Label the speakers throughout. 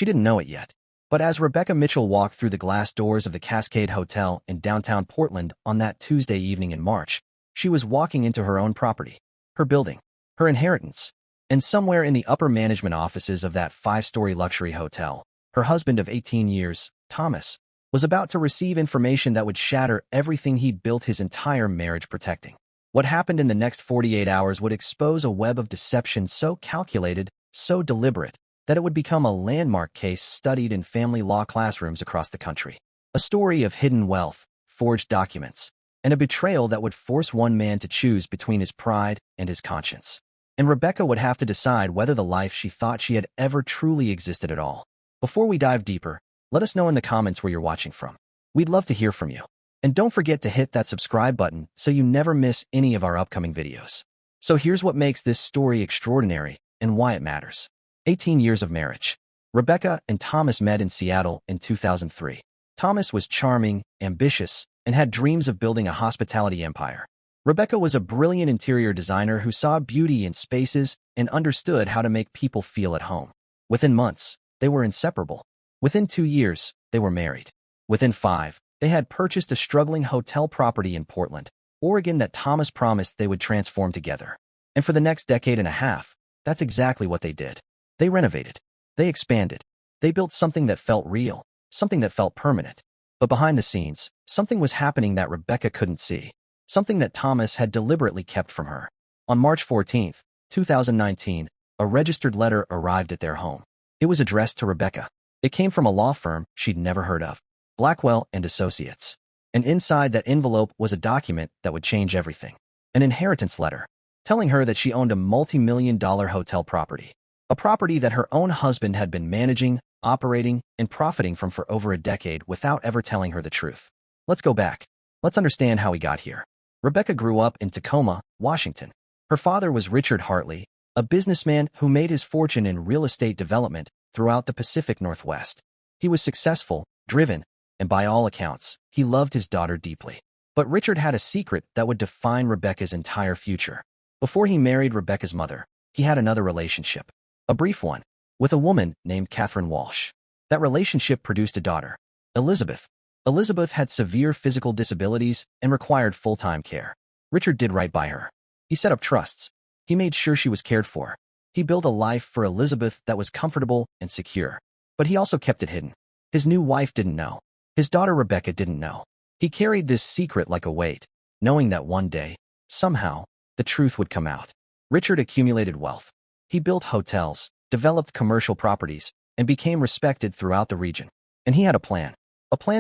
Speaker 1: She didn't know it yet. But as Rebecca Mitchell walked through the glass doors of the Cascade Hotel in downtown Portland on that Tuesday evening in March, she was walking into her own property, her building, her inheritance. And somewhere in the upper management offices of that five-story luxury hotel, her husband of 18 years, Thomas, was about to receive information that would shatter everything he'd built his entire marriage protecting. What happened in the next 48 hours would expose a web of deception so calculated, so deliberate, that it would become a landmark case studied in family law classrooms across the country. A story of hidden wealth, forged documents, and a betrayal that would force one man to choose between his pride and his conscience. And Rebecca would have to decide whether the life she thought she had ever truly existed at all. Before we dive deeper, let us know in the comments where you're watching from. We'd love to hear from you. And don't forget to hit that subscribe button so you never miss any of our upcoming videos. So here's what makes this story extraordinary and why it matters. 18 years of marriage. Rebecca and Thomas met in Seattle in 2003. Thomas was charming, ambitious, and had dreams of building a hospitality empire. Rebecca was a brilliant interior designer who saw beauty in spaces and understood how to make people feel at home. Within months, they were inseparable. Within 2 years, they were married. Within 5, they had purchased a struggling hotel property in Portland, Oregon that Thomas promised they would transform together. And for the next decade and a half, that's exactly what they did. They renovated. They expanded. They built something that felt real, something that felt permanent. But behind the scenes, something was happening that Rebecca couldn't see, something that Thomas had deliberately kept from her. On March 14, 2019, a registered letter arrived at their home. It was addressed to Rebecca. It came from a law firm she'd never heard of, Blackwell and Associates. And inside that envelope was a document that would change everything. An inheritance letter, telling her that she owned a multi-million-dollar hotel property. A property that her own husband had been managing, operating, and profiting from for over a decade without ever telling her the truth. Let's go back. Let's understand how he got here. Rebecca grew up in Tacoma, Washington. Her father was Richard Hartley, a businessman who made his fortune in real estate development throughout the Pacific Northwest. He was successful, driven, and by all accounts, he loved his daughter deeply. But Richard had a secret that would define Rebecca's entire future. Before he married Rebecca's mother, he had another relationship, a brief one, with a woman named Catherine Walsh. That relationship produced a daughter, Elizabeth. Elizabeth had severe physical disabilities and required full-time care. Richard did right by her. He set up trusts. He made sure she was cared for. He built a life for Elizabeth that was comfortable and secure. But he also kept it hidden. His new wife didn't know. His daughter Rebecca didn't know. He carried this secret like a weight, knowing that one day, somehow, the truth would come out. Richard accumulated wealth. He built hotels, developed commercial properties, and became respected throughout the region. And he had a plan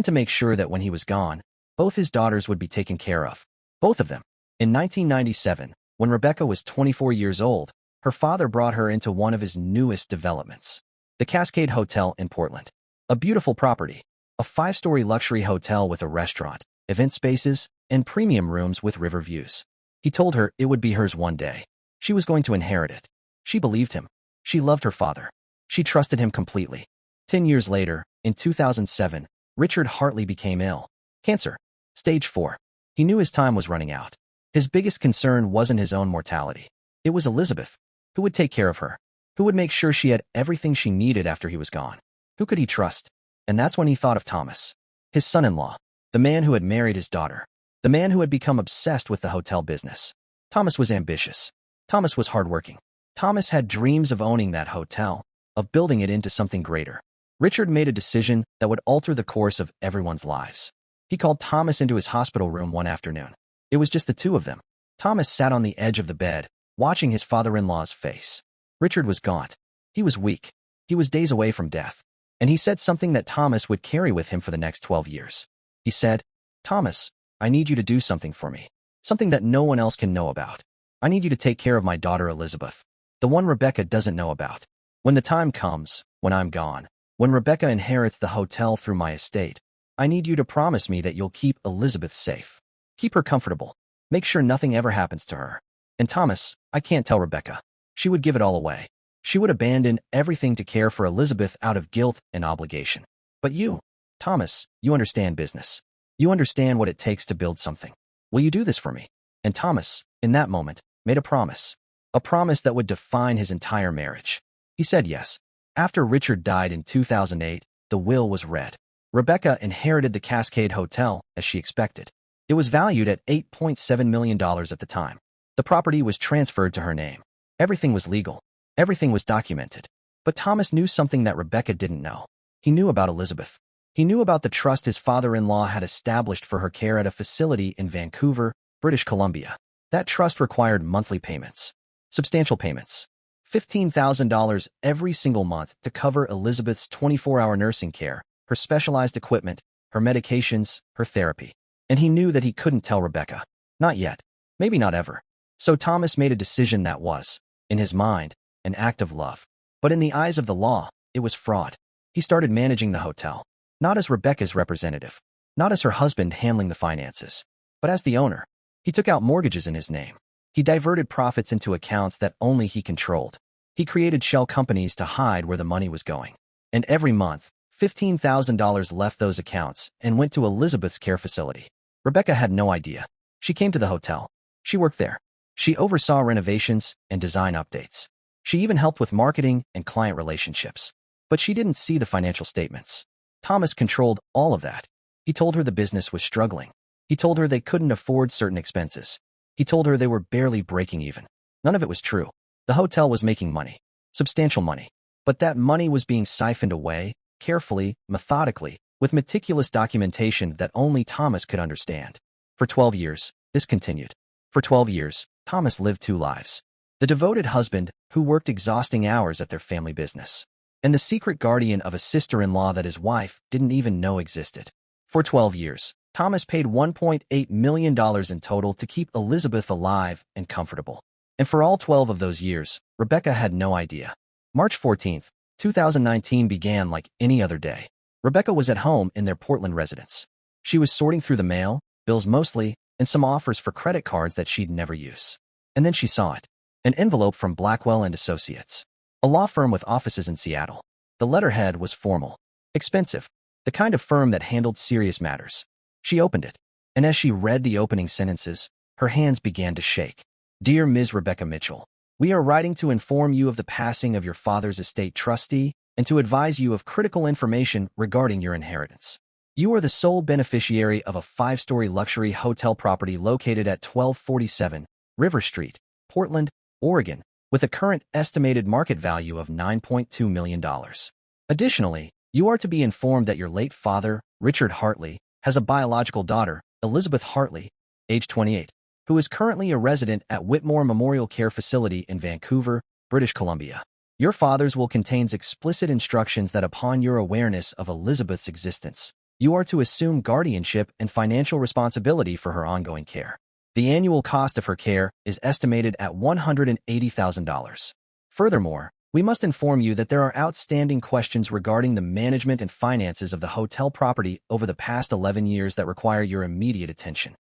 Speaker 1: to make sure that when he was gone, both his daughters would be taken care of. Both of them. In 1997, when Rebecca was 24 years old, her father brought her into one of his newest developments, the Cascade Hotel in Portland. A beautiful property, a 5-story luxury hotel with a restaurant, event spaces, and premium rooms with river views. He told her it would be hers one day. She was going to inherit it. She believed him. She loved her father. She trusted him completely. 10 years later, in 2007, Richard Hartley became ill. Cancer. Stage 4. He knew his time was running out. His biggest concern wasn't his own mortality. It was Elizabeth. Who would take care of her? Who would make sure she had everything she needed after he was gone? Who could he trust? And that's when he thought of Thomas, his son-in-law, the man who had married his daughter, the man who had become obsessed with the hotel business. Thomas was ambitious. Thomas was hardworking. Thomas had dreams of owning that hotel, of building it into something greater. Richard made a decision that would alter the course of everyone's lives. He called Thomas into his hospital room one afternoon. It was just the two of them. Thomas sat on the edge of the bed, watching his father-in-law's face. Richard was gaunt. He was weak. He was days away from death. And he said something that Thomas would carry with him for the next 12 years. He said, "Thomas, I need you to do something for me. Something that no one else can know about. I need you to take care of my daughter Elizabeth. The one Rebecca doesn't know about. When the time comes, when I'm gone, when Rebecca inherits the hotel through my estate, I need you to promise me that you'll keep Elizabeth safe. Keep her comfortable. Make sure nothing ever happens to her. And Thomas, I can't tell Rebecca. She would give it all away. She would abandon everything to care for Elizabeth out of guilt and obligation. But you, Thomas, you understand business. You understand what it takes to build something. Will you do this for me?" And Thomas, in that moment, made a promise that would define his entire marriage. He said yes. After Richard died in 2008, the will was read. Rebecca inherited the Cascade Hotel, as she expected. It was valued at $8.7 million at the time. The property was transferred to her name. Everything was legal. Everything was documented. But Thomas knew something that Rebecca didn't know. He knew about Elizabeth. He knew about the trust his father-in-law had established for her care at a facility in Vancouver, British Columbia. That trust required monthly payments. Substantial payments. $15,000 every single month to cover Elizabeth's 24-hour nursing care, her specialized equipment, her medications, her therapy. And he knew that he couldn't tell Rebecca. Not yet. Maybe not ever. So Thomas made a decision that was, in his mind, an act of love. But in the eyes of the law, it was fraud. He started managing the hotel. Not as Rebecca's representative. Not as her husband handling the finances. But as the owner. He took out mortgages in his name. He diverted profits into accounts that only he controlled. He created shell companies to hide where the money was going. And every month, $15,000 left those accounts and went to Elizabeth's care facility. Rebecca had no idea. She came to the hotel. She worked there. She oversaw renovations and design updates. She even helped with marketing and client relationships. But she didn't see the financial statements. Thomas controlled all of that. He told her the business was struggling. He told her they couldn't afford certain expenses. He told her they were barely breaking even. None of it was true. The hotel was making money. Substantial money. But that money was being siphoned away, carefully, methodically, with meticulous documentation that only Thomas could understand. For 12 years, this continued. For 12 years, Thomas lived two lives. The devoted husband, who worked exhausting hours at their family business, and the secret guardian of a sister-in-law that his wife didn't even know existed. For 12 years, Thomas paid $1.8 million in total to keep Elizabeth alive and comfortable. And for all 12 of those years, Rebecca had no idea. March 14, 2019 began like any other day. Rebecca was at home in their Portland residence. She was sorting through the mail, bills mostly, and some offers for credit cards that she'd never use. And then she saw it. An envelope from Blackwell and Associates, a law firm with offices in Seattle. The letterhead was formal, expensive, the kind of firm that handled serious matters. She opened it, and as she read the opening sentences, her hands began to shake. Dear Ms. Rebecca Mitchell, we are writing to inform you of the passing of your father's estate trustee and to advise you of critical information regarding your inheritance. You are the sole beneficiary of a 5-story luxury hotel property located at 1247 River Street, Portland, Oregon, with a current estimated market value of $9.2 million. Additionally, you are to be informed that your late father, Richard Hartley, has a biological daughter, Elizabeth Hartley, age 28, who is currently a resident at Whitmore Memorial Care Facility in Vancouver, British Columbia. Your father's will contains explicit instructions that upon your awareness of Elizabeth's existence, you are to assume guardianship and financial responsibility for her ongoing care. The annual cost of her care is estimated at $180,000. Furthermore, we must inform you that there are outstanding questions regarding the management and finances of the hotel property over the past 11 years that require your immediate attention.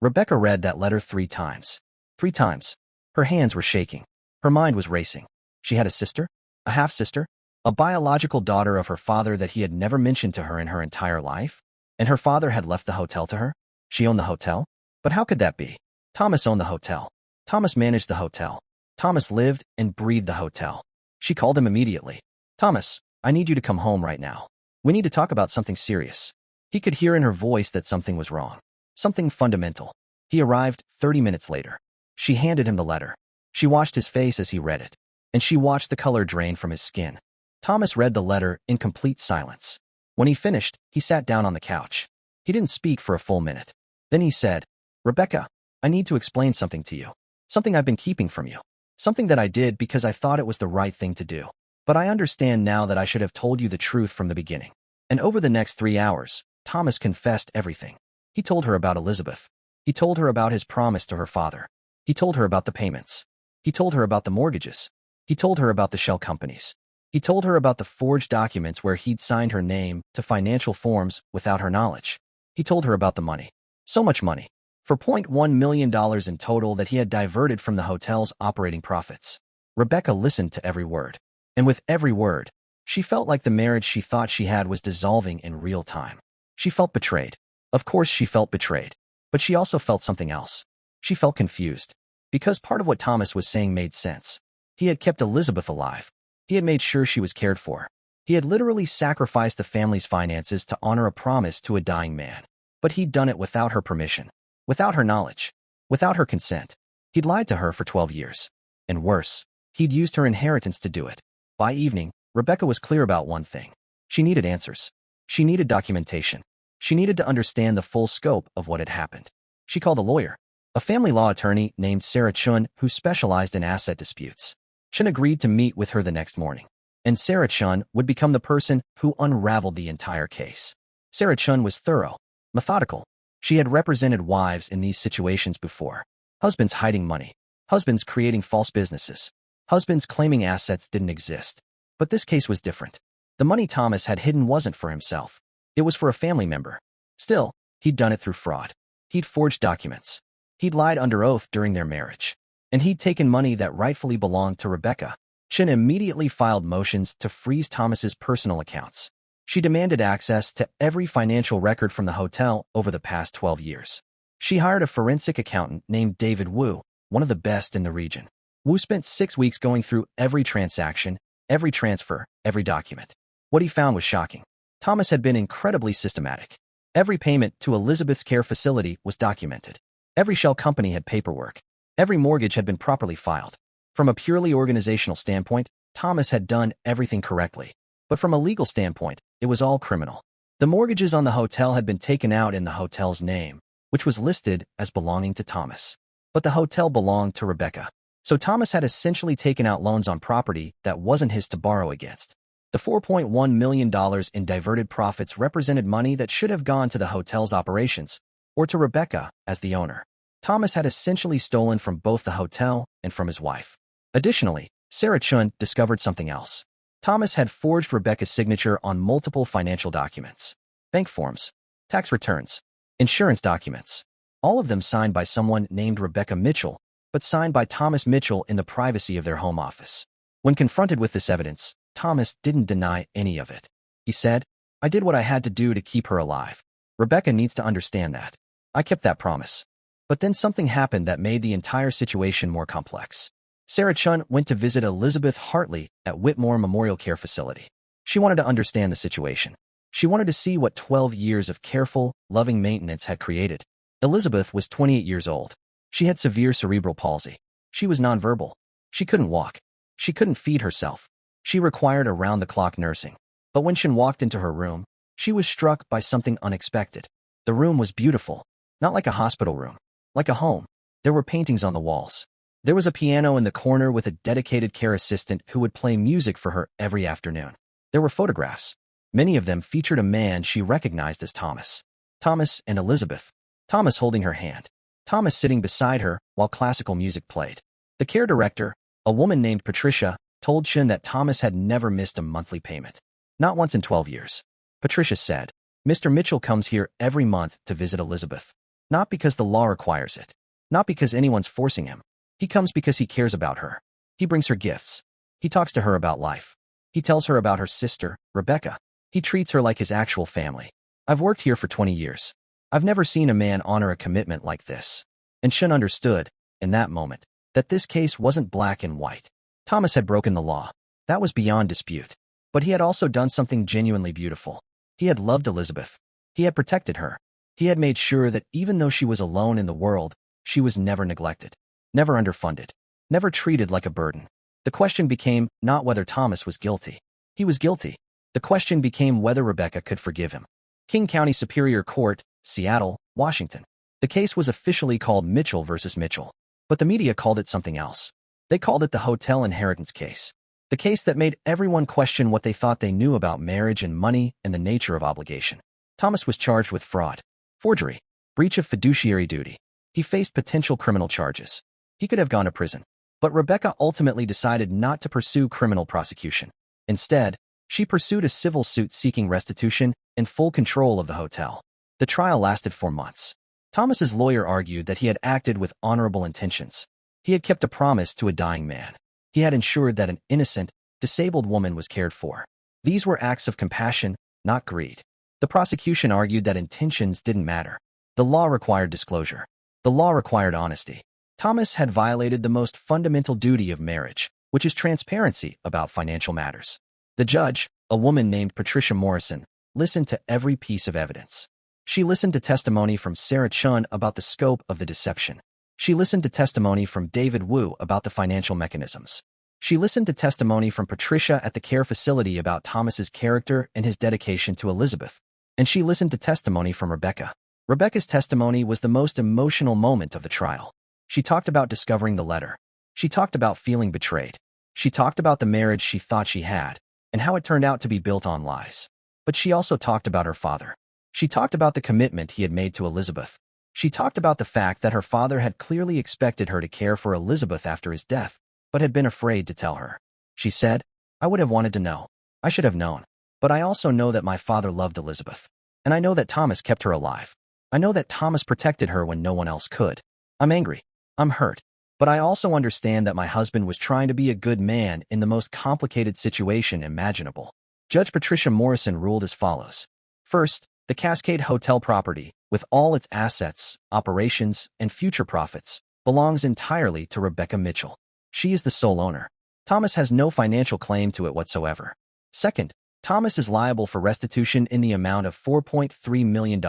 Speaker 1: Rebecca read that letter 3 times. 3 times. Her hands were shaking. Her mind was racing. She had a sister? A half-sister? A biological daughter of her father that he had never mentioned to her in her entire life? And her father had left the hotel to her? She owned the hotel? But how could that be? Thomas owned the hotel. Thomas managed the hotel. Thomas lived and breathed the hotel. She called him immediately. Thomas, I need you to come home right now. We need to talk about something serious. He could hear in her voice that something was wrong. Something fundamental. He arrived 30 minutes later. She handed him the letter. She watched his face as he read it, and she watched the color drain from his skin. Thomas read the letter in complete silence. When he finished, he sat down on the couch. He didn't speak for a full minute. Then he said, Rebecca, I need to explain something to you. Something I've been keeping from you. Something that I did because I thought it was the right thing to do. But I understand now that I should have told you the truth from the beginning. And over the next 3 hours, Thomas confessed everything. He told her about Elizabeth. He told her about his promise to her father. He told her about the payments. He told her about the mortgages. He told her about the shell companies. He told her about the forged documents where he'd signed her name to financial forms without her knowledge. He told her about the money. So much money. For $0.1 million in total that he had diverted from the hotel's operating profits. Rebecca listened to every word. And with every word, she felt like the marriage she thought she had was dissolving in real time. She felt betrayed. Of course she felt betrayed. But she also felt something else. She felt confused. Because part of what Thomas was saying made sense. He had kept Elizabeth alive. He had made sure she was cared for. He had literally sacrificed the family's finances to honor a promise to a dying man. But he'd done it without her permission, without her knowledge, without her consent. He'd lied to her for 12 years. And worse, he'd used her inheritance to do it. By evening, Rebecca was clear about one thing. She needed answers. She needed documentation. She needed to understand the full scope of what had happened. She called a lawyer, a family law attorney named Sarah Chun who specialized in asset disputes. Chun agreed to meet with her the next morning, and Sarah Chun would become the person who unraveled the entire case. Sarah Chun was thorough, methodical. She had represented wives in these situations before. Husbands hiding money. Husbands creating false businesses. Husbands claiming assets didn't exist. But this case was different. The money Thomas had hidden wasn't for himself. It was for a family member. Still, he'd done it through fraud. He'd forged documents. He'd lied under oath during their marriage. And he'd taken money that rightfully belonged to Rebecca. Chun immediately filed motions to freeze Thomas's personal accounts. She demanded access to every financial record from the hotel over the past 12 years. She hired a forensic accountant named David Wu, one of the best in the region. Wu spent 6 weeks going through every transaction, every transfer, every document. What he found was shocking. Thomas had been incredibly systematic. Every payment to Elizabeth's care facility was documented. Every shell company had paperwork. Every mortgage had been properly filed. From a purely organizational standpoint, Thomas had done everything correctly. But from a legal standpoint, it was all criminal. The mortgages on the hotel had been taken out in the hotel's name, which was listed as belonging to Thomas. But the hotel belonged to Rebecca. So Thomas had essentially taken out loans on property that wasn't his to borrow against. The $4.1 million in diverted profits represented money that should have gone to the hotel's operations, or to Rebecca as the owner. Thomas had essentially stolen from both the hotel and from his wife. Additionally, Sarah Chun discovered something else. Thomas had forged Rebecca's signature on multiple financial documents. Bank forms, tax returns, insurance documents. All of them signed by someone named Rebecca Mitchell, but signed by Thomas Mitchell in the privacy of their home office. When confronted with this evidence, Thomas didn't deny any of it. He said, "I did what I had to do to keep her alive. Rebecca needs to understand that. I kept that promise." But then something happened that made the entire situation more complex. Sarah Chun went to visit Elizabeth Hartley at Whitmore Memorial Care Facility. She wanted to understand the situation. She wanted to see what 12 years of careful, loving maintenance had created. Elizabeth was 28 years old. She had severe cerebral palsy. She was nonverbal. She couldn't walk. She couldn't feed herself. She required around-the-clock nursing. But when Shin walked into her room, she was struck by something unexpected. The room was beautiful, not like a hospital room, like a home. There were paintings on the walls. There was a piano in the corner with a dedicated care assistant who would play music for her every afternoon. There were photographs. Many of them featured a man she recognized as Thomas. Thomas and Elizabeth. Thomas holding her hand. Thomas sitting beside her while classical music played. The care director, a woman named Patricia, told Shin that Thomas had never missed a monthly payment. Not once in 12 years. Patricia said, "Mr. Mitchell comes here every month to visit Elizabeth. Not because the law requires it. Not because anyone's forcing him. He comes because he cares about her. He brings her gifts. He talks to her about life. He tells her about her sister, Rebecca. He treats her like his actual family. I've worked here for 20 years. I've never seen a man honor a commitment like this." And Shin understood, in that moment, that this case wasn't black and white. Thomas had broken the law. That was beyond dispute. But he had also done something genuinely beautiful. He had loved Elizabeth. He had protected her. He had made sure that even though she was alone in the world, she was never neglected, never underfunded, never treated like a burden. The question became not whether Thomas was guilty. He was guilty. The question became whether Rebecca could forgive him. King County Superior Court, Seattle, Washington. The case was officially called Mitchell versus Mitchell. But the media called it something else. They called it the hotel inheritance case. The case that made everyone question what they thought they knew about marriage and money and the nature of obligation. Thomas was charged with fraud, forgery, breach of fiduciary duty. He faced potential criminal charges. He could have gone to prison. But Rebecca ultimately decided not to pursue criminal prosecution. Instead, she pursued a civil suit seeking restitution and full control of the hotel. The trial lasted 4 months. Thomas's lawyer argued that he had acted with honorable intentions. He had kept a promise to a dying man. He had ensured that an innocent, disabled woman was cared for. These were acts of compassion, not greed. The prosecution argued that intentions didn't matter. The law required disclosure. The law required honesty. Thomas had violated the most fundamental duty of marriage, which is transparency about financial matters. The judge, a woman named Patricia Morrison, listened to every piece of evidence. She listened to testimony from Sarah Chun about the scope of the deception. She listened to testimony from David Wu about the financial mechanisms. She listened to testimony from Patricia at the care facility about Thomas's character and his dedication to Elizabeth. And she listened to testimony from Rebecca. Rebecca's testimony was the most emotional moment of the trial. She talked about discovering the letter. She talked about feeling betrayed. She talked about the marriage she thought she had, and how it turned out to be built on lies. But she also talked about her father. She talked about the commitment he had made to Elizabeth. She talked about the fact that her father had clearly expected her to care for Elizabeth after his death, but had been afraid to tell her. She said, "I would have wanted to know. I should have known. But I also know that my father loved Elizabeth. And I know that Thomas kept her alive. I know that Thomas protected her when no one else could. I'm angry. I'm hurt. But I also understand that my husband was trying to be a good man in the most complicated situation imaginable." Judge Patricia Morrison ruled as follows. First, the Cascade Hotel property, with all its assets, operations, and future profits, belongs entirely to Rebecca Mitchell. She is the sole owner. Thomas has no financial claim to it whatsoever. Second, Thomas is liable for restitution in the amount of $4.3 million,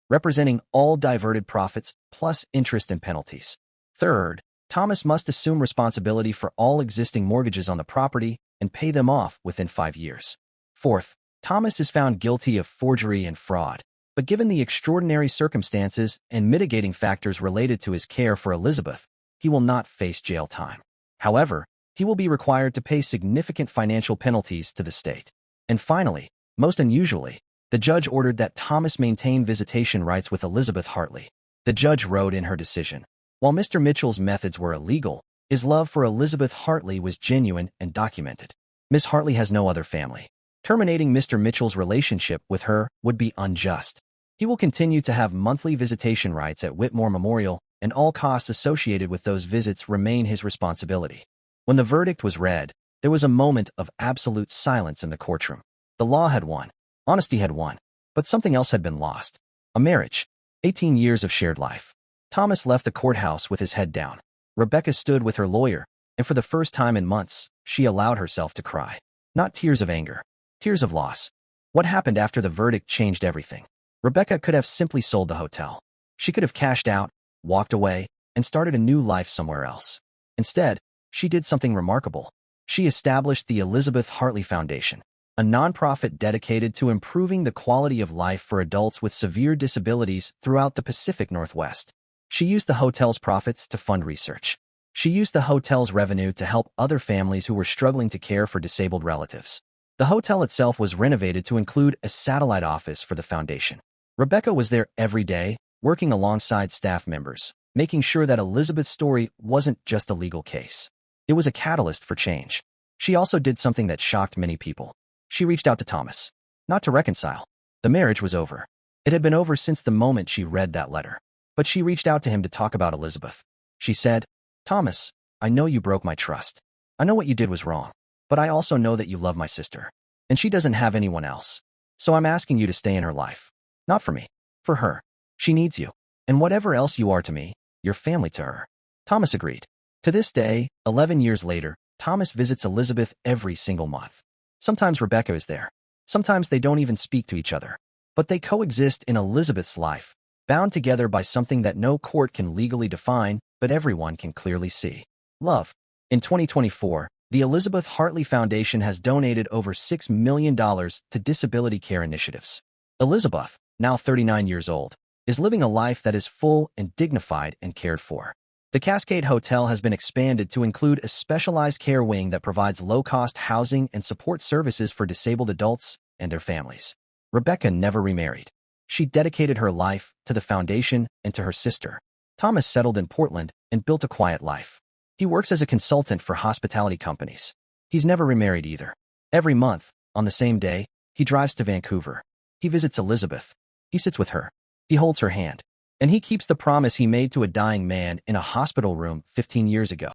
Speaker 1: representing all diverted profits plus interest and penalties. Third, Thomas must assume responsibility for all existing mortgages on the property and pay them off within 5 years. Fourth, Thomas is found guilty of forgery and fraud, but given the extraordinary circumstances and mitigating factors related to his care for Elizabeth, he will not face jail time. However, he will be required to pay significant financial penalties to the state. And finally, most unusually, the judge ordered that Thomas maintain visitation rights with Elizabeth Hartley. The judge wrote in her decision, "While Mr. Mitchell's methods were illegal, his love for Elizabeth Hartley was genuine and documented. Miss Hartley has no other family. Terminating Mr. Mitchell's relationship with her would be unjust. He will continue to have monthly visitation rights at Whitmore Memorial, and all costs associated with those visits remain his responsibility." When the verdict was read, there was a moment of absolute silence in the courtroom. The law had won. Honesty had won. But something else had been lost. A marriage. 18 years of shared life. Thomas left the courthouse with his head down. Rebecca stood with her lawyer, and for the first time in months, she allowed herself to cry. Not tears of anger. Tears of loss. What happened after the verdict changed everything. Rebecca could have simply sold the hotel. She could have cashed out, walked away, and started a new life somewhere else. Instead, she did something remarkable. She established the Elizabeth Hartley Foundation, a nonprofit dedicated to improving the quality of life for adults with severe disabilities throughout the Pacific Northwest. She used the hotel's profits to fund research. She used the hotel's revenue to help other families who were struggling to care for disabled relatives. The hotel itself was renovated to include a satellite office for the foundation. Rebecca was there every day, working alongside staff members, making sure that Elizabeth's story wasn't just a legal case. It was a catalyst for change. She also did something that shocked many people. She reached out to Thomas. Not to reconcile. The marriage was over. It had been over since the moment she read that letter. But she reached out to him to talk about Elizabeth. She said, "Thomas, I know you broke my trust. I know what you did was wrong. But I also know that you love my sister. And she doesn't have anyone else. So I'm asking you to stay in her life. Not for me. For her. She needs you. And whatever else you are to me, you're family to her." Thomas agreed. To this day, 11 years later, Thomas visits Elizabeth every single month. Sometimes Rebecca is there. Sometimes they don't even speak to each other. But they coexist in Elizabeth's life, bound together by something that no court can legally define, but everyone can clearly see. Love. In 2024, the Elizabeth Hartley Foundation has donated over $6 million to disability care initiatives. Elizabeth, now 39 years old, is living a life that is full and dignified and cared for. The Cascade Hotel has been expanded to include a specialized care wing that provides low-cost housing and support services for disabled adults and their families. Rebecca never remarried. She dedicated her life to the foundation and to her sister. Thomas settled in Portland and built a quiet life. He works as a consultant for hospitality companies. He's never remarried either. Every month, on the same day, he drives to Vancouver. He visits Elizabeth. He sits with her. He holds her hand. And he keeps the promise he made to a dying man in a hospital room 15 years ago.